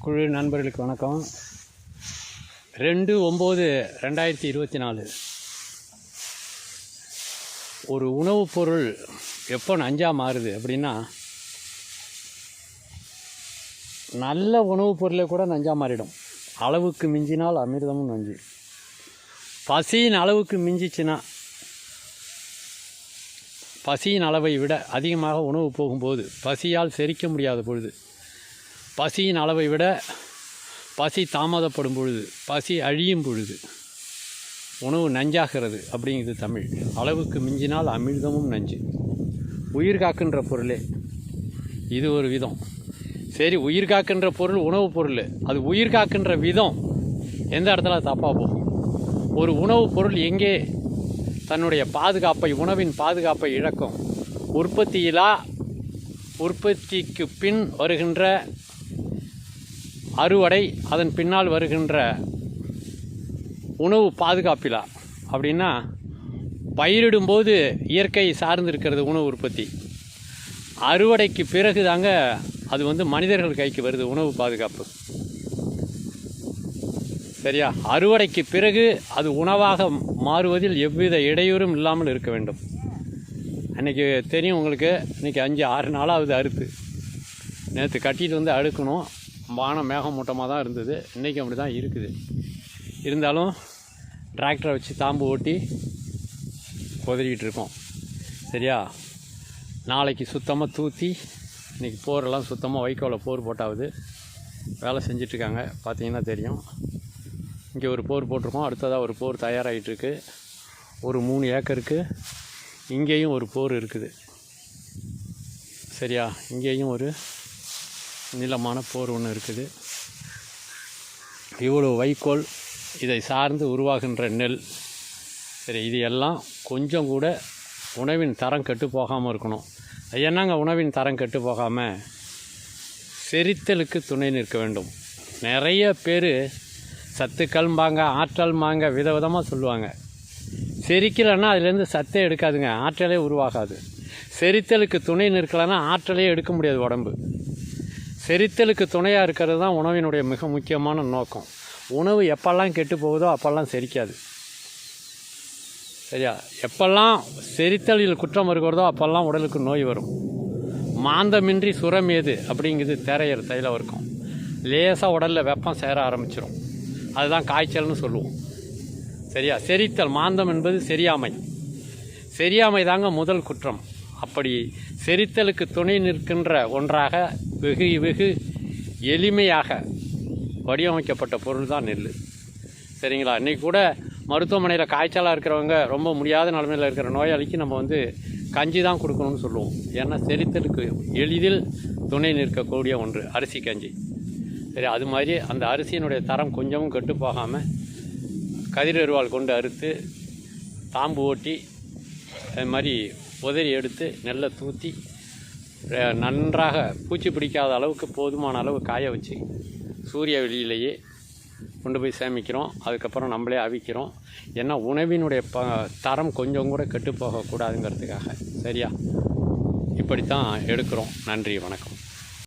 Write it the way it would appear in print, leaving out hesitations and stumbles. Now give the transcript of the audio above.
குழு நண்பர்களுக்கு வணக்கம். 2/9/2024 ஒரு உணவுப் பொருள் எப்போ நஞ்சாக மாறுது அப்படின்னா, நல்ல உணவுப் பொருளை கூட நஞ்சாக மாறிடும். அளவுக்கு மிஞ்சினால் அமிர்தமும் நஞ்சு. பசியின் அளவுக்கு மிஞ்சிச்சுன்னா, பசியின் அளவை விட அதிகமாக உணவு போகும்போது, பசியால் செரிக்க முடியாத பொழுது, பசியின் அளவை விட பசி தாமதப்படும் பொழுது, பசி அழியும் பொழுது உணவு நஞ்சாகிறது அப்படிங்கிறது தமிழ். அளவுக்கு மிஞ்சினால் அமிர்தமும் நஞ்சு. உயிர் காக்கின்ற பொருளே இது ஒரு விதம். சரி, உயிர் காக்கின்ற பொருள் உணவுப் பொருள். அது உயிர் காக்கின்ற விதம் எந்த இடத்துல தப்பாக போகும்? ஒரு உணவுப் பொருள் எங்கே தன்னுடைய பாதுகாப்பை, உணவின் பாதுகாப்பை இழக்கும்? உற்பத்திக்கு பின் வருகின்ற அறுவடை, அதன் பின்னால் வருகின்ற உணவு பாதுகாப்பிலா அப்படின்னா, பயிரிடும்போது இயற்கை சார்ந்து இருக்கிறது உணவு உற்பத்தி. அறுவடைக்கு பிறகு தாங்க அது மனிதர்கள் கைக்கு வருது உணவு பாதுகாப்பு. சரியா? அறுவடைக்கு பிறகு அது உணவாக மாறுவதில் எவ்வித இடையூறும் இல்லாமல் இருக்க வேண்டும். அன்றைக்கி தெரியும் உங்களுக்கு, இன்றைக்கி 5-6 நாளாவது அறுத்து. நேற்று கட்டிட்டு அடுக்கணும். வானம் மேகமூட்டமாக தான் இருந்தது. இன்றைக்கி அப்படி தான் இருக்குது. இருந்தாலும் டிராக்டரை வச்சு தாம்பு ஓட்டி உதறிக்கிட்டு இருக்கோம். சரியா? நாளைக்கு சுத்தமாக தூற்றி, இன்றைக்கி போரெல்லாம் சுத்தமாக வைக்கோலில் போர் போட்டாவது வேலை செஞ்சிட்ருக்காங்க. பார்த்தீங்கன்னா தெரியும். இங்கே ஒரு போர் போட்டிருக்கோம். அடுத்ததாக ஒரு போர் தயாராகிட்டுருக்கு. ஒரு 3 ஏக்கருக்கு இங்கேயும் ஒரு போர் இருக்குது. சரியா? இங்கேயும் ஒரு நீளமான போர் ஒன்று இருக்குது. இவ்வளோ வைக்கோல், இதை சார்ந்து உருவாகின்ற நெல். சரி, இது எல்லாம் கொஞ்சம் கூட உணவின் தரம் கெட்டு போகாமல் இருக்கணும். என்னங்க உணவின் தரம் கெட்டு போகாமல்? செரித்தலுக்கு துணை நிற்க வேண்டும். நிறைய பேர் சத்துக்கள்பாங்க, ஆற்றல்பாங்க, விதவிதமாக சொல்லுவாங்க. செரிக்கலைன்னா அதுலேருந்து சத்தே எடுக்காதுங்க, ஆற்றலே உருவாகாது. செரித்தலுக்கு துணை நிற்கலைன்னா ஆற்றலே எடுக்க முடியாது உடம்பு. செரித்தலுக்கு துணையாக இருக்கிறது தான் உணவினுடைய மிக முக்கியமான நோக்கம். உணவு எப்பெல்லாம் கெட்டு போகுதோ அப்போல்லாம் செரிக்காது. சரியா? எப்பெல்லாம் செரித்தலில் குற்றம் இருக்கிறதோ அப்போல்லாம் உடலுக்கு நோய் வரும். மாந்தமின்றி சுரமேது அப்படிங்கிறது தேரையர் தைலம் இருக்கும். லேசாக உடலில் வெப்பம் சேர ஆரம்பிச்சிடும். அதுதான் காய்ச்சல்னு சொல்லுவோம். சரியா? செரித்தல், மாந்தம் என்பது செரியாமை. செரியாமை தாங்க முதல் குற்றம். அப்படி செரித்தலுக்கு துணை நிற்கின்ற ஒன்றாக வெகு எளிமையாக வடிவமைக்கப்பட்ட பொருள் தான் நெல். சரிங்களா? இன்றைக்கி கூட மருத்துவமனையில் காய்ச்சலாக இருக்கிறவங்க, ரொம்ப முடியாத நிலைமையில் இருக்கிற நோயாளிக்கு நம்ம கஞ்சி தான் கொடுக்கணும்னு சொல்லுவோம். ஏன்னா செரித்தலுக்கு எளிதில் துணை நிற்கக்கூடிய ஒன்று அரிசி கஞ்சி. சரி, அது மாதிரி அந்த அரிசியினுடைய தரம் கொஞ்சமும் கெட்டு போகாமல் கதிரருவாள் கொண்டு அறுத்து தாம்பு ஓட்டி அது மாதிரி உதறி எடுத்து நெல்லை தூற்றி நன்றாக பூச்சி பிடிக்காத அளவுக்கு போதுமான அளவு காய வச்சு சூரிய வெளியிலேயே கொண்டு போய் சேமிக்கிறோம். அதுக்கப்புறம் நம்மளே அவிக்கிறோம். ஏன்னா உணவினுடைய தரம் கொஞ்சம் கூட கெட்டு போகக்கூடாதுங்கிறதுக்காக. சரியா? இப்படித்தான் எடுக்கிறோம். நன்றி, வணக்கம்.